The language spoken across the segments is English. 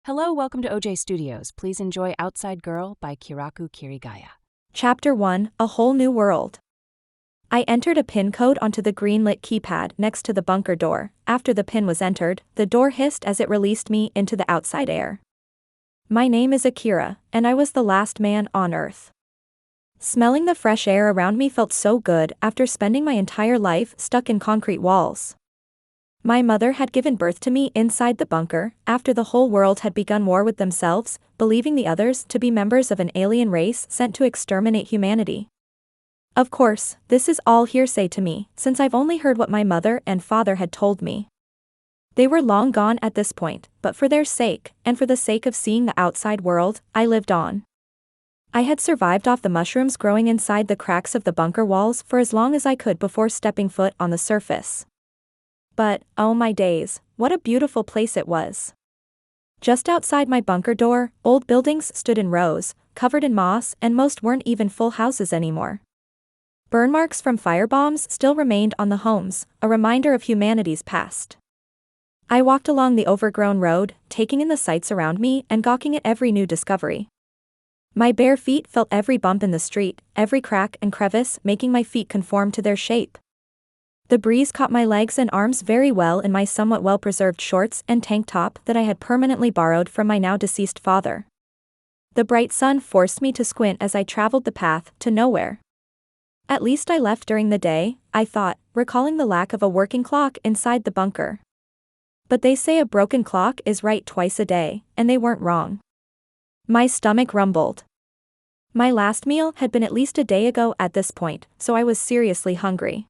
Hello, welcome to OJ Studios. Please enjoy Outside Girl by Kiraku Kirigaya. Chapter 1, A Whole New World. I entered a PIN code onto the green-lit keypad next to the bunker door. After the PIN was entered, the door hissed as it released me into the outside air. My name is Akira, and I was the last man on Earth. Smelling the fresh air around me felt so good after spending my entire life stuck in concrete walls. My mother had given birth to me inside the bunker, after the whole world had begun war with themselves, believing the others to be members of an alien race sent to exterminate humanity. Of course, this is all hearsay to me, since I've only heard what my mother and father had told me. They were long gone at this point, but for their sake, and for the sake of seeing the outside world, I lived on. I had survived off the mushrooms growing inside the cracks of the bunker walls for as long as I could before stepping foot on the surface. But, oh my days, what a beautiful place it was. Just outside my bunker door, old buildings stood in rows, covered in moss, and most weren't even full houses anymore. Burn marks from firebombs still remained on the homes, a reminder of humanity's past. I walked along the overgrown road, taking in the sights around me and gawking at every new discovery. My bare feet felt every bump in the street, every crack and crevice making my feet conform to their shape. The breeze caught my legs and arms very well in my somewhat well-preserved shorts and tank top that I had permanently borrowed from my now-deceased father. The bright sun forced me to squint as I traveled the path to nowhere. At least I left during the day, I thought, recalling the lack of a working clock inside the bunker. But they say a broken clock is right twice a day, and they weren't wrong. My stomach rumbled. My last meal had been at least a day ago at this point, so I was seriously hungry.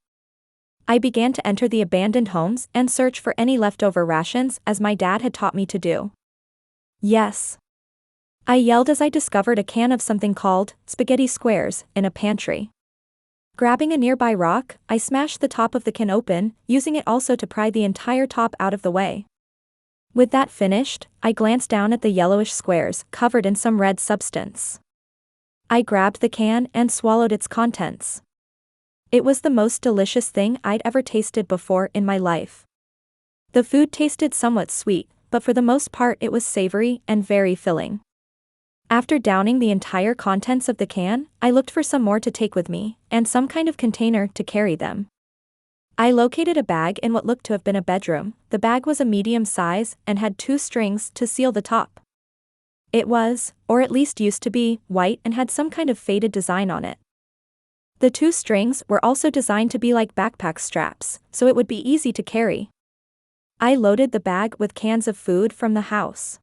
I began to enter the abandoned homes and search for any leftover rations as my dad had taught me to do. Yes. I yelled as I discovered a can of something called spaghetti squares in a pantry. Grabbing a nearby rock, I smashed the top of the can open, using it also to pry the entire top out of the way. With that finished, I glanced down at the yellowish squares covered in some red substance. I grabbed the can and swallowed its contents. It was the most delicious thing I'd ever tasted before in my life. The food tasted somewhat sweet, but for the most part it was savory and very filling. After downing the entire contents of the can, I looked for some more to take with me, and some kind of container to carry them. I located a bag in what looked to have been a bedroom. The bag was a medium size and had 2 strings to seal the top. It was, or at least used to be, white and had some kind of faded design on it. The 2 strings were also designed to be like backpack straps, so it would be easy to carry. I loaded the bag with cans of food from the house.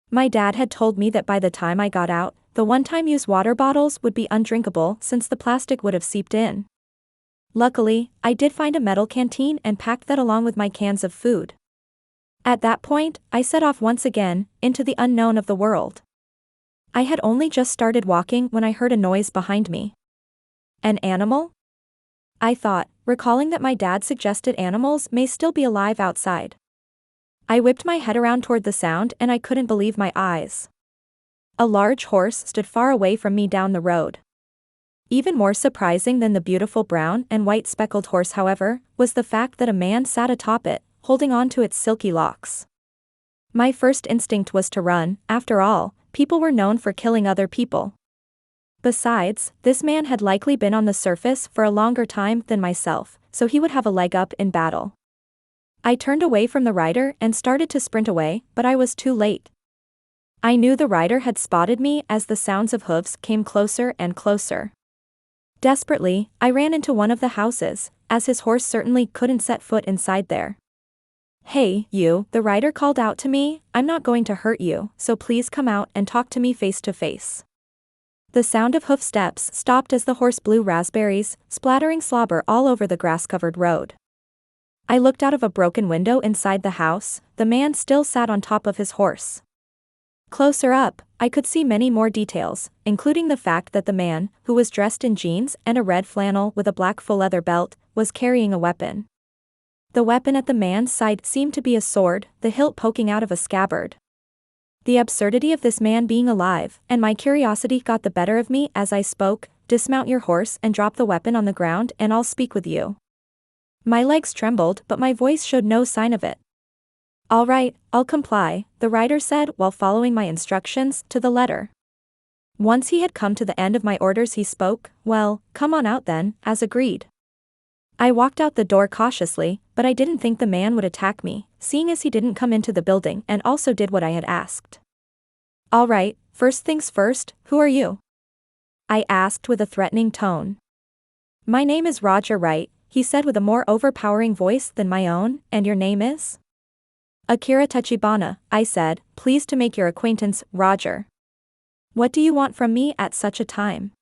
My dad had told me that by the time I got out, the one-time use water bottles would be undrinkable since the plastic would have seeped in. Luckily, I did find a metal canteen and packed that along with my cans of food. At that point, I set off once again, into the unknown of the world. I had only just started walking when I heard a noise behind me. An animal? I thought, recalling that my dad suggested animals may still be alive outside. I whipped my head around toward the sound and I couldn't believe my eyes. A large horse stood far away from me down the road. Even more surprising than the beautiful brown and white speckled horse, however, was the fact that a man sat atop it, holding on to its silky locks. My first instinct was to run. After all, people were known for killing other people. Besides, this man had likely been on the surface for a longer time than myself, so he would have a leg up in battle. I turned away from the rider and started to sprint away, but I was too late. I knew the rider had spotted me as the sounds of hooves came closer and closer. Desperately, I ran into one of the houses, as his horse certainly couldn't set foot inside there. "Hey, you," the rider called out to me, "I'm not going to hurt you, so please come out and talk to me face to face." The sound of hoof steps stopped as the horse blew raspberries, splattering slobber all over the grass-covered road. I looked out of a broken window inside the house. The man still sat on top of his horse. Closer up, I could see many more details, including the fact that the man, who was dressed in jeans and a red flannel with a black full leather belt, was carrying a weapon. The weapon at the man's side seemed to be a sword, the hilt poking out of a scabbard. The absurdity of this man being alive, and my curiosity got the better of me as I spoke. "Dismount your horse and drop the weapon on the ground and I'll speak with you." My legs trembled but my voice showed no sign of it. All right, I'll comply, the rider said while following my instructions to the letter. Once he had come to the end of my orders he spoke, well, come on out then, as agreed. I walked out the door cautiously, but I didn't think the man would attack me, seeing as he didn't come into the building and also did what I had asked. All right, first things first, who are you? I asked with a threatening tone. My name is Roger Wright, he said with a more overpowering voice than my own, and your name is? Akira Tachibana, I said, pleased to make your acquaintance, Roger. What do you want from me at such a time?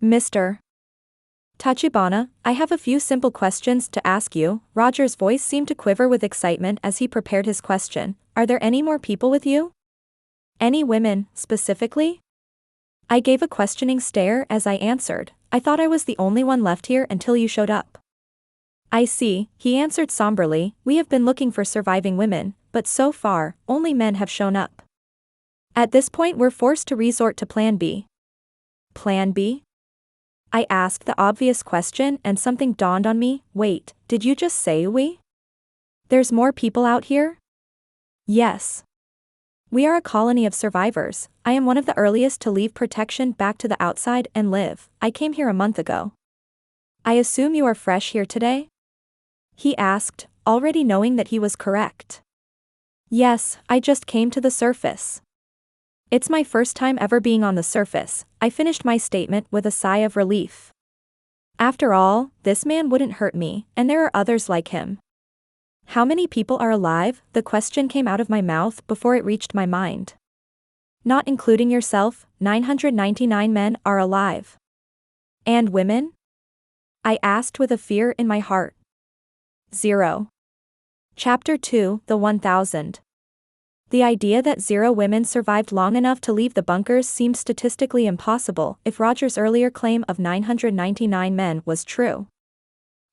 Mr. Tachibana, I have a few simple questions to ask you. Roger's voice seemed to quiver with excitement as he prepared his question. Are there any more people with you? Any women, specifically? I gave a questioning stare as I answered. I thought I was the only one left here until you showed up. I see, he answered somberly, we have been looking for surviving women, but so far, only men have shown up. At this point we're forced to resort to Plan B. Plan B? I asked the obvious question and something dawned on me. Wait, did you just say we? There's more people out here? Yes. We are a colony of survivors. I am one of the earliest to leave protection back to the outside and live. I came here a month ago. I assume you are fresh here today? He asked, already knowing that he was correct. Yes, I just came to the surface. It's my first time ever being on the surface. I finished my statement with a sigh of relief. After all, this man wouldn't hurt me, and there are others like him. How many people are alive? The question came out of my mouth before it reached my mind. Not including yourself, 999 men are alive. And women? I asked with a fear in my heart. 0. Chapter 2, The 1000. The idea that 0 women survived long enough to leave the bunkers seemed statistically impossible if Roger's earlier claim of 999 men was true.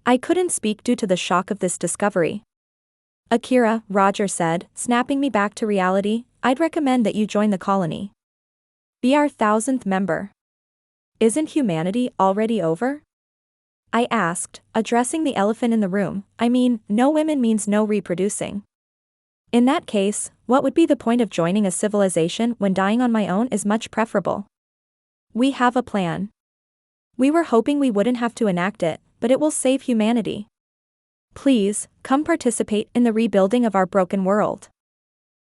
I couldn't speak due to the shock of this discovery. Akira, Roger said, snapping me back to reality, I'd recommend that you join the colony. Be our 1000th member. Isn't humanity already over? I asked, addressing the elephant in the room. I mean, no women means no reproducing. In that case, what would be the point of joining a civilization when dying on my own is much preferable? We have a plan. We were hoping we wouldn't have to enact it, but it will save humanity. Please, come participate in the rebuilding of our broken world.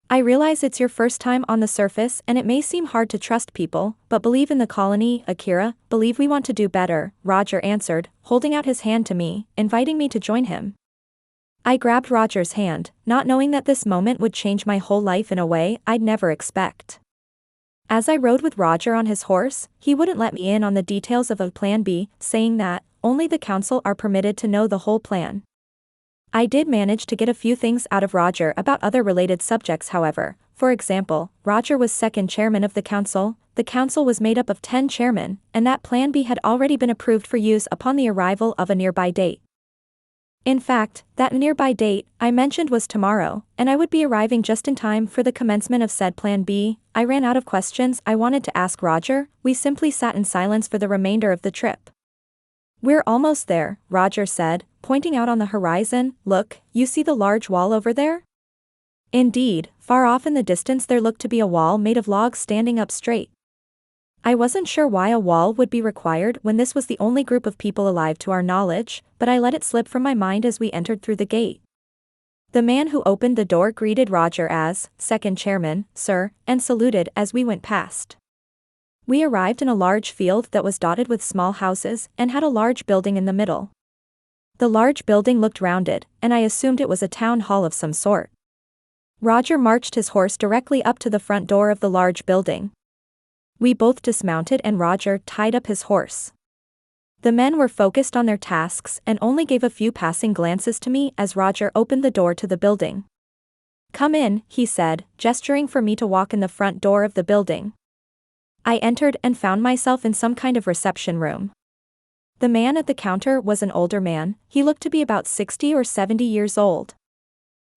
I realize it's your first time on the surface and it may seem hard to trust people, but believe in the colony, Akira, believe we want to do better, Roger answered, holding out his hand to me, inviting me to join him. I grabbed Roger's hand, not knowing that this moment would change my whole life in a way I'd never expect. As I rode with Roger on his horse, he wouldn't let me in on the details of a Plan B, saying that only the council are permitted to know the whole plan. I did manage to get a few things out of Roger about other related subjects however. For example, Roger was second chairman of the council was made up of 10 chairmen, and that Plan B had already been approved for use upon the arrival of a nearby date. In fact, that nearby date I mentioned was tomorrow, and I would be arriving just in time for the commencement of said Plan B. I ran out of questions I wanted to ask Roger. We simply sat in silence for the remainder of the trip. We're almost there, Roger said, pointing out on the horizon. Look, you see the large wall over there? Indeed, far off in the distance there looked to be a wall made of logs standing up straight. I wasn't sure why a wall would be required when this was the only group of people alive to our knowledge, but I let it slip from my mind as we entered through the gate. The man who opened the door greeted Roger as second chairman, sir, and saluted as we went past. We arrived in a large field that was dotted with small houses and had a large building in the middle. The large building looked rounded, and I assumed it was a town hall of some sort. Roger marched his horse directly up to the front door of the large building. We both dismounted and Roger tied up his horse. The men were focused on their tasks and only gave a few passing glances to me as Roger opened the door to the building. Come in, he said, gesturing for me to walk in the front door of the building. I entered and found myself in some kind of reception room. The man at the counter was an older man. He looked to be about 60 or 70 years old.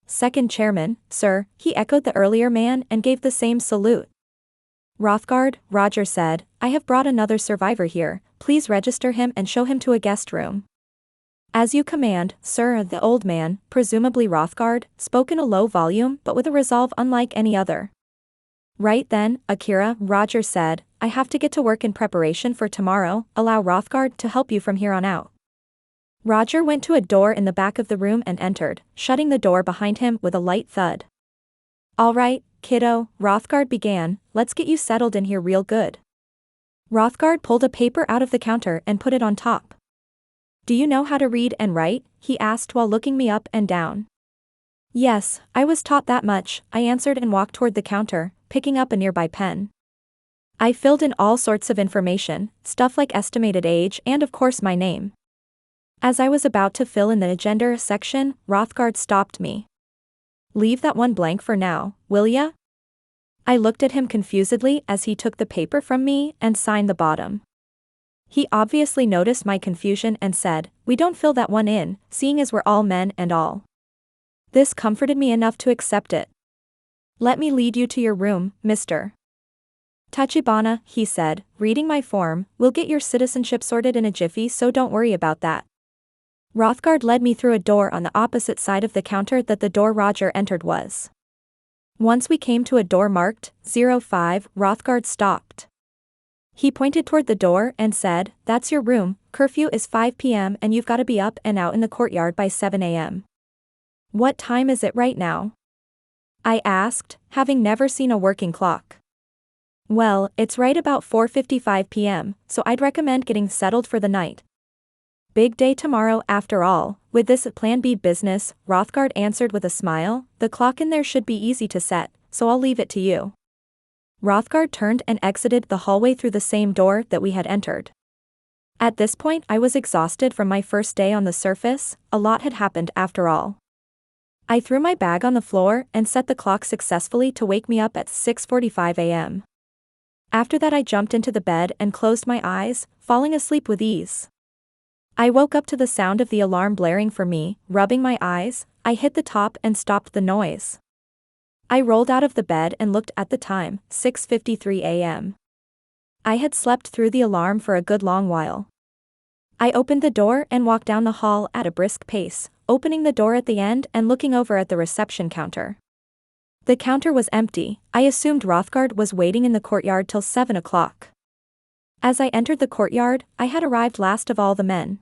Second chairman, sir, he echoed the earlier man and gave the same salute. Rothgard, Roger said, I have brought another survivor here, please register him and show him to a guest room. As you command, sir, the old man, presumably Rothgard, spoke in a low volume but with a resolve unlike any other. Right then, Akira, Roger said, I have to get to work in preparation for tomorrow, allow Rothgard to help you from here on out. Roger went to a door in the back of the room and entered, shutting the door behind him with a light thud. All right, kiddo, Rothgard began, let's get you settled in here real good. Rothgard pulled a paper out of the counter and put it on top. Do you know how to read and write? He asked while looking me up and down. Yes, I was taught that much, I answered and walked toward the counter, picking up a nearby pen. I filled in all sorts of information, stuff like estimated age and of course my name. As I was about to fill in the gender section, Rothgard stopped me. Leave that one blank for now, will ya? I looked at him confusedly as he took the paper from me and signed the bottom. He obviously noticed my confusion and said, we don't fill that one in, seeing as we're all men and all. This comforted me enough to accept it. Let me lead you to your room, Mr. Tachibana, he said, reading my form, we'll get your citizenship sorted in a jiffy so don't worry about that. Rothgard led me through a door on the opposite side of the counter that the door Roger entered was. Once we came to a door marked 05, Rothgard stopped. He pointed toward the door and said, that's your room, curfew is 5 p.m. and you've got to be up and out in the courtyard by 7 a.m. What time is it right now? I asked, having never seen a working clock. Well, it's right about 4:55 p.m., so I'd recommend getting settled for the night. Big day tomorrow after all, with this Plan B business, Rothgard answered with a smile, the clock in there should be easy to set, so I'll leave it to you. Rothgard turned and exited the hallway through the same door that we had entered. At this point I was exhausted from my first day on the surface, a lot had happened after all. I threw my bag on the floor and set the clock successfully to wake me up at 6:45 a.m. After that I jumped into the bed and closed my eyes, falling asleep with ease. I woke up to the sound of the alarm blaring for me, rubbing my eyes, I hit the top and stopped the noise. I rolled out of the bed and looked at the time, 6:53 a.m. I had slept through the alarm for a good long while. I opened the door and walked down the hall at a brisk pace, opening the door at the end and looking over at the reception counter. The counter was empty, I assumed Rothgard was waiting in the courtyard till 7 o'clock. As I entered the courtyard, I had arrived last of all the men.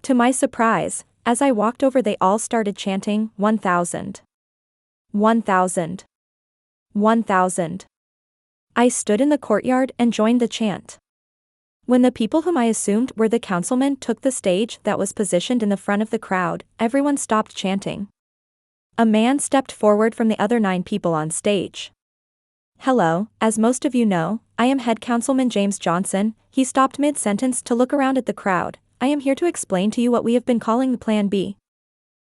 To my surprise, as I walked over they all started chanting, 1,000. 1,000. 1,000. I stood in the courtyard and joined the chant. When the people whom I assumed were the councilmen took the stage that was positioned in the front of the crowd, everyone stopped chanting. A man stepped forward from the other 9 people on stage. Hello, as most of you know, I am head councilman James Johnson. He stopped mid-sentence to look around at the crowd. I am here to explain to you what we have been calling the Plan B.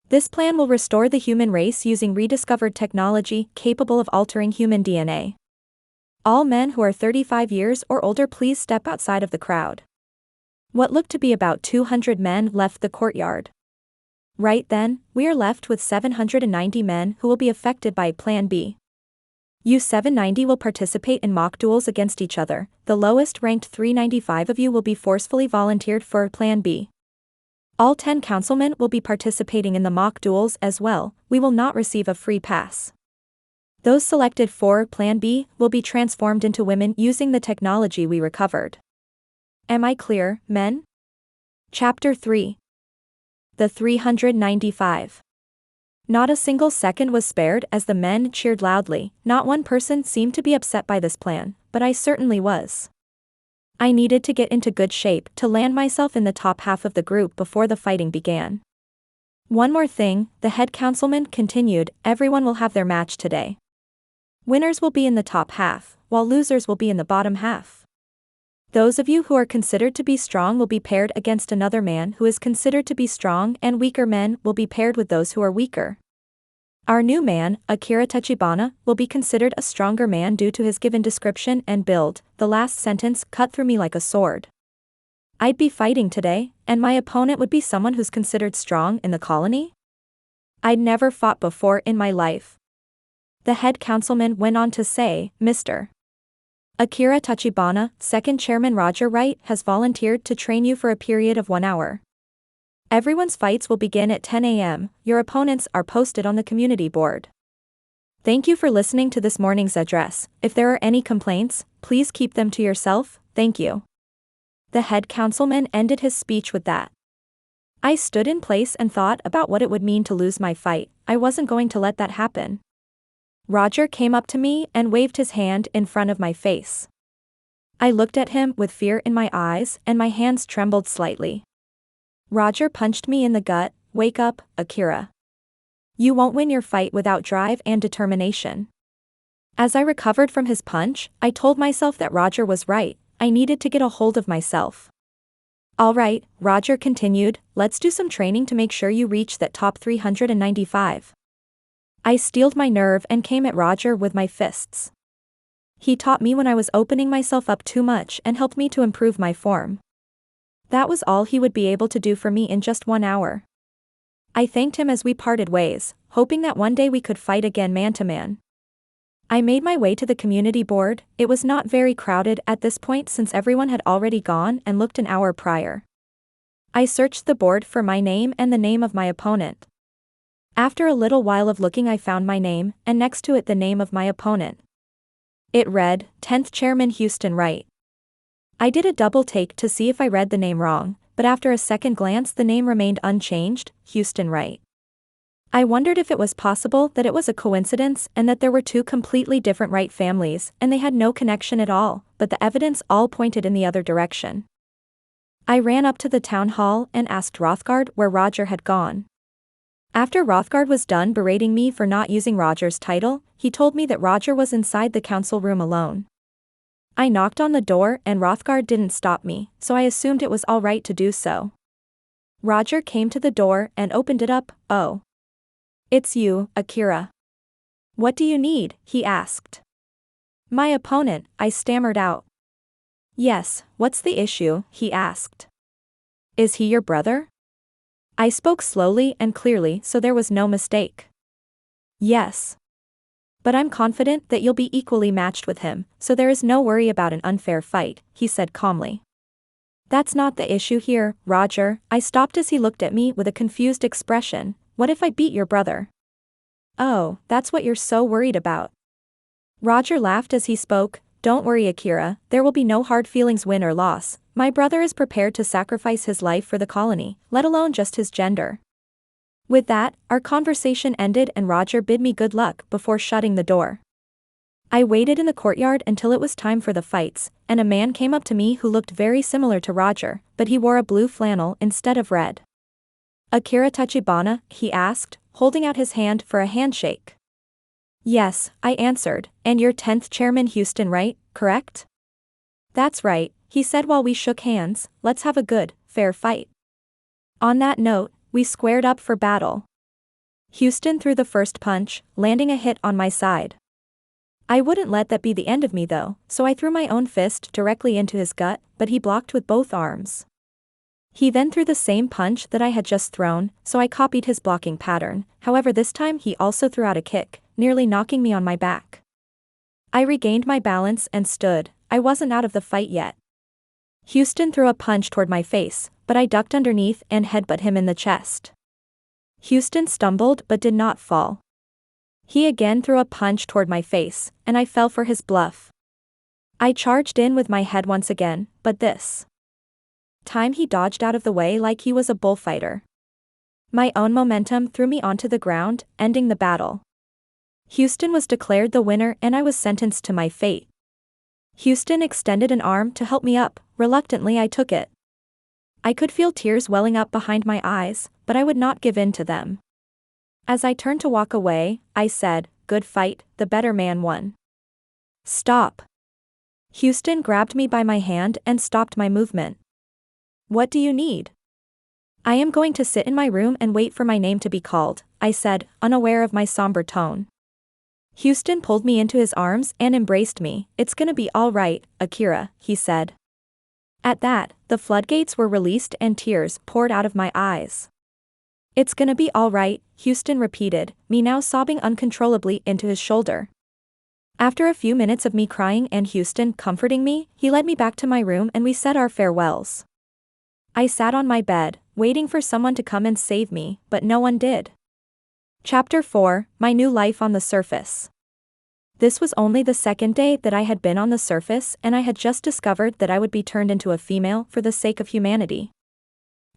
This plan will restore the human race using rediscovered technology capable of altering human DNA. All men who are 35 years or older please step outside of the crowd. What looked to be about 200 men left the courtyard. Right then, we are left with 790 men who will be affected by Plan B. You 790 will participate in mock duels against each other, the lowest ranked 395 of you will be forcefully volunteered for Plan B. All 10 councilmen will be participating in the mock duels as well, we will not receive a free pass. Those selected for Plan B will be transformed into women using the technology we recovered. Am I clear, men? Chapter 3. The 395. Not a single second was spared as the men cheered loudly, not one person seemed to be upset by this plan, but I certainly was. I needed to get into good shape to land myself in the top half of the group before the fighting began. One more thing, the head councilman continued, everyone will have their match today. Winners will be in the top half, while losers will be in the bottom half. Those of you who are considered to be strong will be paired against another man who is considered to be strong, and weaker men will be paired with those who are weaker. Our new man, Akira Tachibana, will be considered a stronger man due to his given description and build. The last sentence cut through me like a sword. I'd be fighting today, and my opponent would be someone who's considered strong in the colony? I'd never fought before in my life. The head councilman went on to say, Mr. Akira Tachibana, second chairman Roger Wright has volunteered to train you for a period of 1 hour. Everyone's fights will begin at 10 a.m. Your opponents are posted on the community board. Thank you for listening to this morning's address. If there are any complaints, please keep them to yourself, thank you. The head councilman ended his speech with that. I stood in place and thought about what it would mean to lose my fight. I wasn't going to let that happen. Roger came up to me and waved his hand in front of my face. I looked at him with fear in my eyes and my hands trembled slightly. Roger punched me in the gut. Wake up, Akira. You won't win your fight without drive and determination. As I recovered from his punch, I told myself that Roger was right. I needed to get a hold of myself. All right, Roger continued, let's do some training to make sure you reach that top 395. I steeled my nerve and came at Roger with my fists. He taught me when I was opening myself up too much and helped me to improve my form. That was all he would be able to do for me in just 1 hour. I thanked him as we parted ways, hoping that one day we could fight again man-to-man. I made my way to the community board. It was not very crowded at this point since everyone had already gone and looked an hour prior. I searched the board for my name and the name of my opponent. After a little while of looking I found my name, and next to it the name of my opponent. It read, 10th Chairman Houston Wright. I did a double take to see if I read the name wrong, but after a second glance the name remained unchanged, Houston Wright. I wondered if it was possible that it was a coincidence and that there were two completely different Wright families and they had no connection at all, but the evidence all pointed in the other direction. I ran up to the town hall and asked Rothgard where Roger had gone. After Rothgard was done berating me for not using Roger's title, he told me that Roger was inside the council room alone. I knocked on the door and Rothgard didn't stop me, so I assumed it was all right to do so. Roger came to the door and opened it up. Oh. It's you, Akira. What do you need? He asked. My opponent, I stammered out. Yes, what's the issue? He asked. Is he your brother? I spoke slowly and clearly so there was no mistake. Yes. But I'm confident that you'll be equally matched with him, so there is no worry about an unfair fight, he said calmly. That's not the issue here, Roger. I stopped as he looked at me with a confused expression. What if I beat your brother? Oh, that's what you're so worried about. Roger laughed as he spoke. Don't worry, Akira, there will be no hard feelings win or loss. My brother is prepared to sacrifice his life for the colony, let alone just his gender. With that, our conversation ended and Roger bid me good luck before shutting the door. I waited in the courtyard until it was time for the fights, and a man came up to me who looked very similar to Roger, but he wore a blue flannel instead of red. Akira Tachibana, he asked, holding out his hand for a handshake. Yes, I answered, and you're 10th Chairman Houston Wright, correct? That's right, he said while we shook hands, let's have a good, fair fight. On that note, we squared up for battle. Houston threw the first punch, landing a hit on my side. I wouldn't let that be the end of me though, so I threw my own fist directly into his gut, but he blocked with both arms. He then threw the same punch that I had just thrown, so I copied his blocking pattern. However, this time he also threw out a kick, nearly knocking me on my back. I regained my balance and stood. I wasn't out of the fight yet. Houston threw a punch toward my face, but I ducked underneath and headbutt him in the chest. Houston stumbled but did not fall. He again threw a punch toward my face, and I fell for his bluff. I charged in with my head once again, but this time he dodged out of the way like he was a bullfighter. My own momentum threw me onto the ground, ending the battle. Houston was declared the winner and I was sentenced to my fate. Houston extended an arm to help me up. Reluctantly I took it. I could feel tears welling up behind my eyes, but I would not give in to them. As I turned to walk away, I said, "Good fight, the better man won." Stop. Houston grabbed me by my hand and stopped my movement. What do you need? I am going to sit in my room and wait for my name to be called, I said, unaware of my somber tone. Houston pulled me into his arms and embraced me. It's gonna be all right, Akira, he said. At that, the floodgates were released and tears poured out of my eyes. It's gonna be all right, Houston repeated, me now sobbing uncontrollably into his shoulder. After a few minutes of me crying and Houston comforting me, he led me back to my room and we said our farewells. I sat on my bed, waiting for someone to come and save me, but no one did. Chapter 4, My New Life on the Surface. This was only the second day that I had been on the surface, and I had just discovered that I would be turned into a female for the sake of humanity.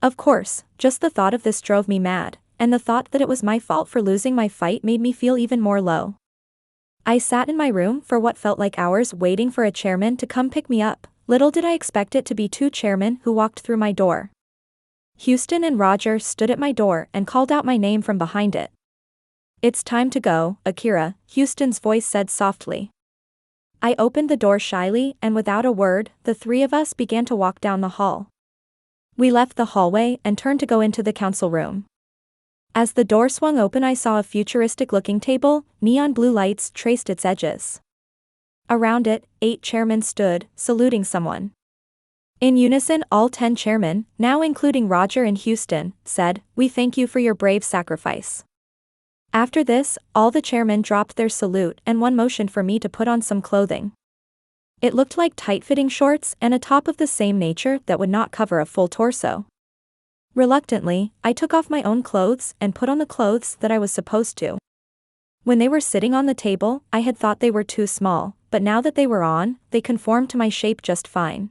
Of course, just the thought of this drove me mad, and the thought that it was my fault for losing my fight made me feel even more low. I sat in my room for what felt like hours waiting for a chairman to come pick me up. Little did I expect it to be two chairmen who walked through my door. Houston and Roger stood at my door and called out my name from behind it. "It's time to go, Akira," Houston's voice said softly. I opened the door shyly, and without a word, the three of us began to walk down the hall. We left the hallway and turned to go into the council room. As the door swung open, I saw a futuristic-looking table. Neon blue lights traced its edges. Around it, 8 chairmen stood, saluting someone. In unison, all 10 chairmen, now including Roger and Houston, said, "We thank you for your brave sacrifice." After this, all the chairmen dropped their salute and one motioned for me to put on some clothing. It looked like tight-fitting shorts and a top of the same nature that would not cover a full torso. Reluctantly, I took off my own clothes and put on the clothes that I was supposed to. When they were sitting on the table, I had thought they were too small, but now that they were on, they conformed to my shape just fine.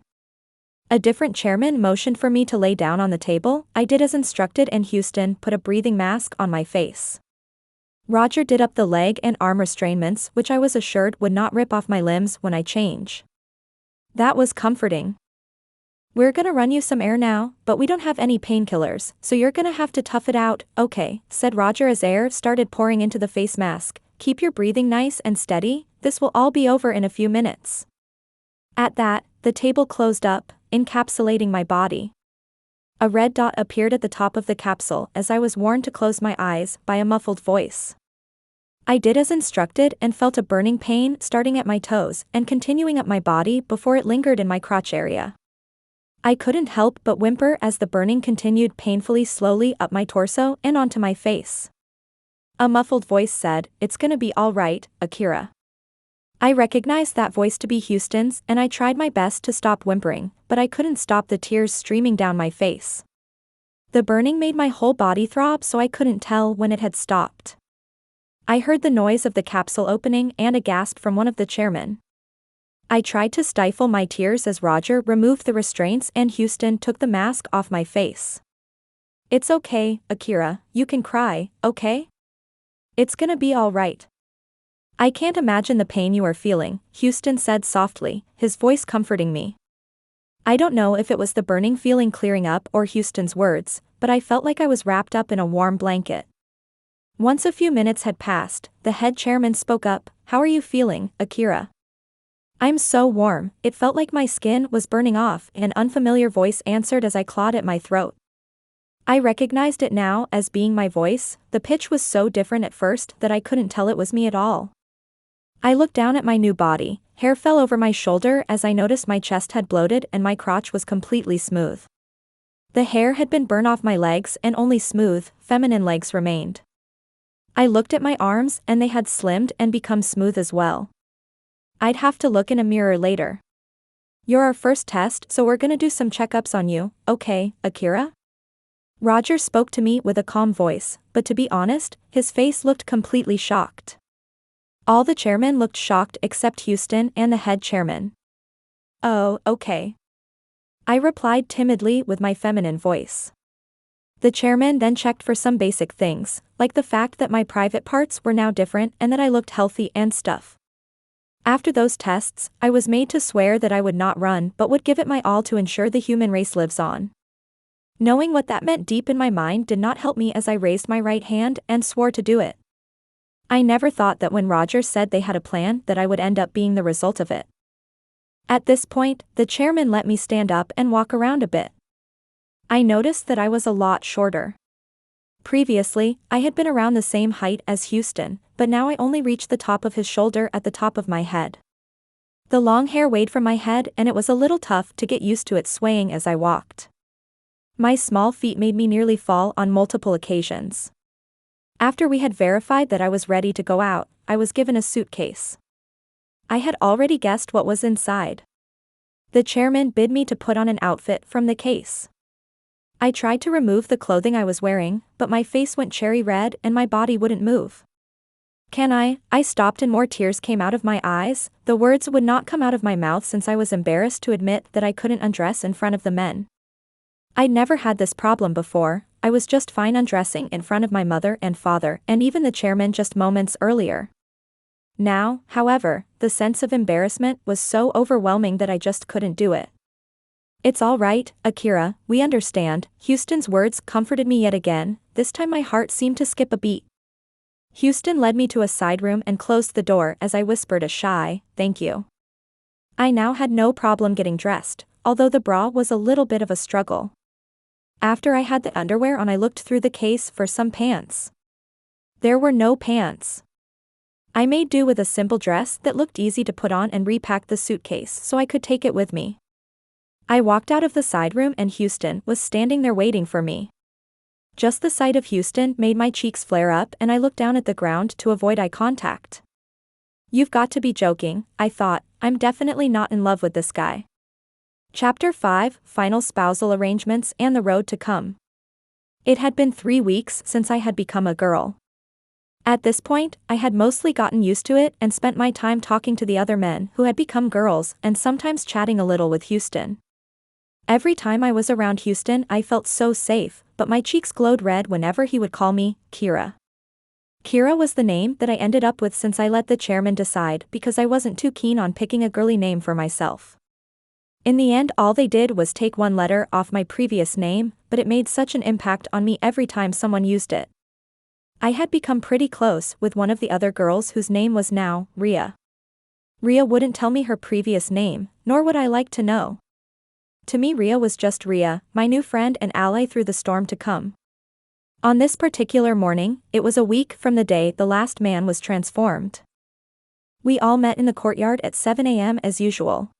A different chairman motioned for me to lay down on the table. I did as instructed, and Houston put a breathing mask on my face. Roger did up the leg and arm restraints, which I was assured would not rip off my limbs when I change. That was comforting. "We're gonna run you some air now, but we don't have any painkillers, so you're gonna have to tough it out, okay," said Roger as air started pouring into the face mask. "Keep your breathing nice and steady, this will all be over in a few minutes." At that, the table closed up, encapsulating my body. A red dot appeared at the top of the capsule as I was warned to close my eyes by a muffled voice. I did as instructed and felt a burning pain starting at my toes and continuing up my body before it lingered in my crotch area. I couldn't help but whimper as the burning continued painfully slowly up my torso and onto my face. A muffled voice said, "It's gonna be all right, Akira." I recognized that voice to be Houston's, and I tried my best to stop whimpering, but I couldn't stop the tears streaming down my face. The burning made my whole body throb, so I couldn't tell when it had stopped. I heard the noise of the capsule opening and a gasp from one of the chairmen. I tried to stifle my tears as Roger removed the restraints and Houston took the mask off my face. "It's okay, Akira, you can cry, okay? It's gonna be all right." "I can't imagine the pain you are feeling," Houston said softly, his voice comforting me. I don't know if it was the burning feeling clearing up or Houston's words, but I felt like I was wrapped up in a warm blanket. Once a few minutes had passed, the head chairman spoke up, "How are you feeling, Akira?" "I'm so warm, it felt like my skin was burning off," an unfamiliar voice answered as I clawed at my throat. I recognized it now as being my voice. The pitch was so different at first that I couldn't tell it was me at all. I looked down at my new body. Hair fell over my shoulder as I noticed my chest had bloated and my crotch was completely smooth. The hair had been burned off my legs and only smooth, feminine legs remained. I looked at my arms and they had slimmed and become smooth as well. I'd have to look in a mirror later. "You're our first test, so we're gonna do some checkups on you, okay, Akira?" Roger spoke to me with a calm voice, but to be honest, his face looked completely shocked. All the chairmen looked shocked except Houston and the head chairman. "Oh, okay," I replied timidly with my feminine voice. The chairman then checked for some basic things, like the fact that my private parts were now different and that I looked healthy and stuff. After those tests, I was made to swear that I would not run but would give it my all to ensure the human race lives on. Knowing what that meant deep in my mind did not help me as I raised my right hand and swore to do it. I never thought that when Roger said they had a plan that I would end up being the result of it. At this point, the chairman let me stand up and walk around a bit. I noticed that I was a lot shorter. Previously, I had been around the same height as Houston, but now I only reached the top of his shoulder at the top of my head. The long hair weighed from my head and it was a little tough to get used to it swaying as I walked. My small feet made me nearly fall on multiple occasions. After we had verified that I was ready to go out, I was given a suitcase. I had already guessed what was inside. The chairman bid me to put on an outfit from the case. I tried to remove the clothing I was wearing, but my face went cherry red and my body wouldn't move. Can I stopped and more tears came out of my eyes. The words would not come out of my mouth since I was embarrassed to admit that I couldn't undress in front of the men. I'd never had this problem before. I was just fine undressing in front of my mother and father and even the chairman just moments earlier. Now, however, the sense of embarrassment was so overwhelming that I just couldn't do it. It's all right, Akira, we understand. Houston's words comforted me yet again. This time my heart seemed to skip a beat. Houston led me to a side room and closed the door as I whispered a shy, "Thank you." I now had no problem getting dressed, although the bra was a little bit of a struggle. After I had the underwear on, I looked through the case for some pants. There were no pants. I made do with a simple dress that looked easy to put on and repacked the suitcase so I could take it with me. I walked out of the side room and Houston was standing there waiting for me. Just the sight of Houston made my cheeks flare up and I looked down at the ground to avoid eye contact. You've got to be joking, I thought. I'm definitely not in love with this guy. Chapter 5, Final Spousal Arrangements and the Road to Come. It had been 3 weeks since I had become a girl. At this point, I had mostly gotten used to it and spent my time talking to the other men who had become girls and sometimes chatting a little with Houston. Every time I was around Houston I felt so safe, but my cheeks glowed red whenever he would call me Kira. Kira was the name that I ended up with since I let the chairman decide because I wasn't too keen on picking a girly name for myself. In the end, all they did was take one letter off my previous name, but it made such an impact on me every time someone used it. I had become pretty close with one of the other girls whose name was now Ria. Ria wouldn't tell me her previous name, nor would I like to know. To me, Ria was just Ria, my new friend and ally through the storm to come. On this particular morning, it was a week from the day the last man was transformed. We all met in the courtyard at 7 a.m. as usual.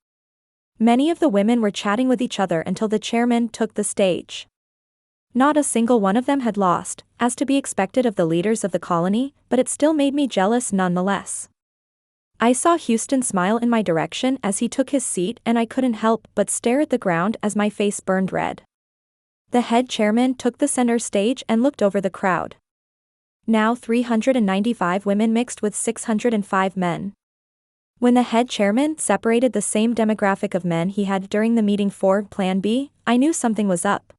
Many of the women were chatting with each other until the chairman took the stage. Not a single one of them had lost, as to be expected of the leaders of the colony, but it still made me jealous nonetheless. I saw Houston smile in my direction as he took his seat and I couldn't help but stare at the ground as my face burned red. The head chairman took the center stage and looked over the crowd. Now 395 women mixed with 605 men. When the head chairman separated the same demographic of men he had during the meeting for Plan B, I knew something was up.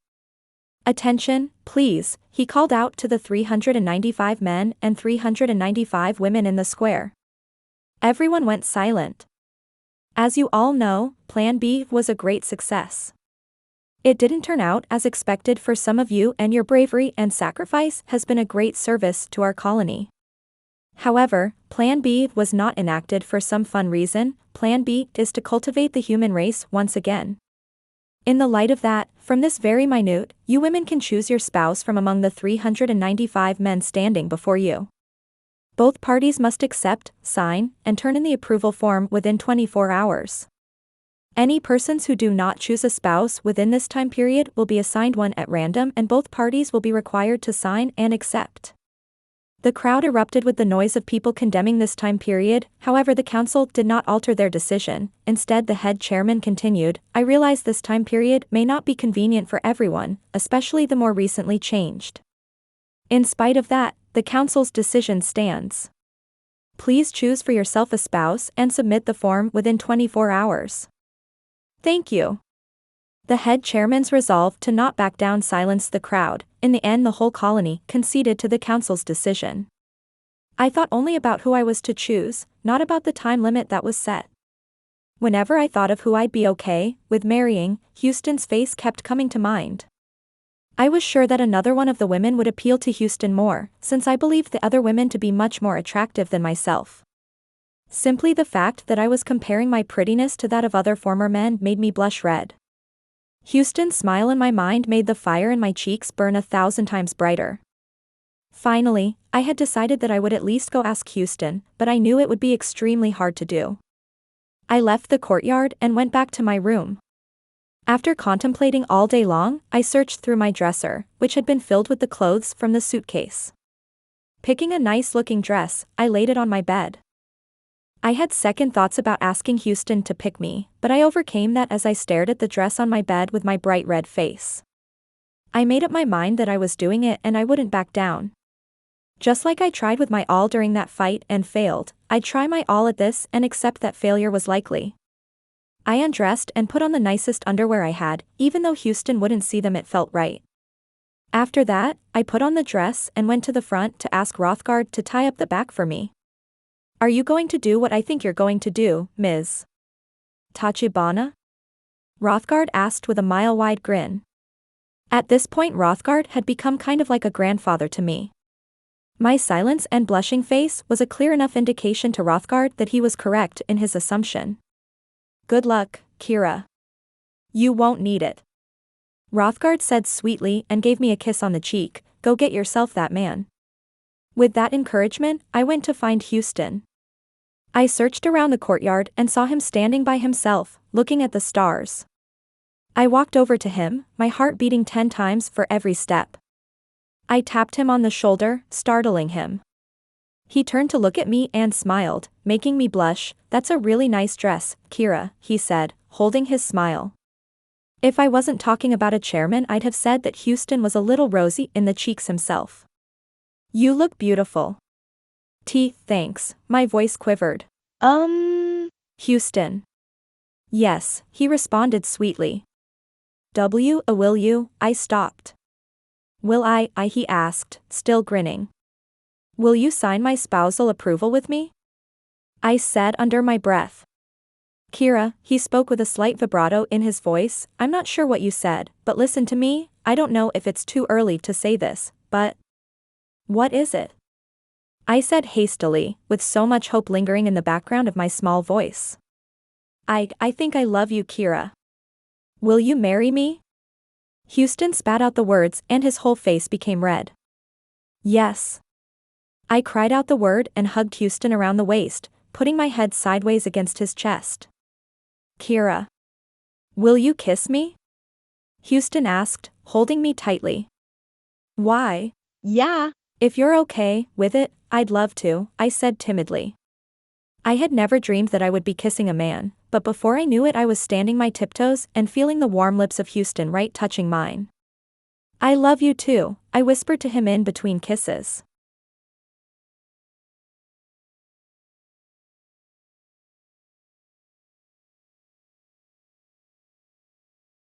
Attention, please, he called out to the 395 men and 395 women in the square. Everyone went silent. As you all know, Plan B was a great success. It didn't turn out as expected for some of you, and your bravery and sacrifice has been a great service to our colony. However, Plan B was not enacted for some fun reason. Plan B is to cultivate the human race once again. In the light of that, from this very minute, you women can choose your spouse from among the 395 men standing before you. Both parties must accept, sign, and turn in the approval form within 24 hours. Any persons who do not choose a spouse within this time period will be assigned one at random and both parties will be required to sign and accept. The crowd erupted with the noise of people condemning this time period. However, the council did not alter their decision. Instead, the head chairman continued, I realize this time period may not be convenient for everyone, especially the more recently changed. In spite of that, the council's decision stands. Please choose for yourself a spouse and submit the form within 24 hours. Thank you. The head chairman's resolve to not back down silenced the crowd. In the end, the whole colony conceded to the council's decision. I thought only about who I was to choose, not about the time limit that was set. Whenever I thought of who I'd be okay with marrying, Houston's face kept coming to mind. I was sure that another one of the women would appeal to Houston more, since I believed the other women to be much more attractive than myself. Simply the fact that I was comparing my prettiness to that of other former men made me blush red. Houston's smile in my mind made the fire in my cheeks burn 1,000 times brighter. Finally, I had decided that I would at least go ask Houston, but I knew it would be extremely hard to do. I left the courtyard and went back to my room. After contemplating all day long, I searched through my dresser, which had been filled with the clothes from the suitcase. Picking a nice-looking dress, I laid it on my bed. I had second thoughts about asking Houston to pick me, but I overcame that as I stared at the dress on my bed with my bright red face. I made up my mind that I was doing it and I wouldn't back down. Just like I tried with my all during that fight and failed, I'd try my all at this and accept that failure was likely. I undressed and put on the nicest underwear I had, even though Houston wouldn't see them. It felt right. After that, I put on the dress and went to the front to ask Rothgard to tie up the back for me. Are you going to do what I think you're going to do, Ms. Tachibana? Rothgard asked with a mile-wide grin. At this point Rothgard had become kind of like a grandfather to me. My silence and blushing face was a clear enough indication to Rothgard that he was correct in his assumption. Good luck, Kira. You won't need it. Rothgard said sweetly and gave me a kiss on the cheek. Go get yourself that man. With that encouragement, I went to find Houston. I searched around the courtyard and saw him standing by himself, looking at the stars. I walked over to him, my heart beating 10 times for every step. I tapped him on the shoulder, startling him. He turned to look at me and smiled, making me blush. That's a really nice dress, Kira, he said, holding his smile. If I wasn't talking about a chairman, I'd have said that Houston was a little rosy in the cheeks himself. You look beautiful. Thanks, my voice quivered. Houston. Yes, he responded sweetly. Will you? I stopped. Will I, he asked, still grinning. Will you sign my spousal approval with me? I said under my breath. Kira, he spoke with a slight vibrato in his voice, I'm not sure what you said, but listen to me, I don't know if it's too early to say this, but... What is it? I said hastily, with so much hope lingering in the background of my small voice. I think I love you, Kira. Will you marry me? Houston spat out the words and his whole face became red. Yes. I cried out the word and hugged Houston around the waist, putting my head sideways against his chest. Kira. Will you kiss me? Houston asked, holding me tightly. Why? Yeah. If you're okay with it, I'd love to, I said timidly. I had never dreamed that I would be kissing a man, but before I knew it I was standing my tiptoes and feeling the warm lips of Houston right touching mine. I love you too, I whispered to him in between kisses.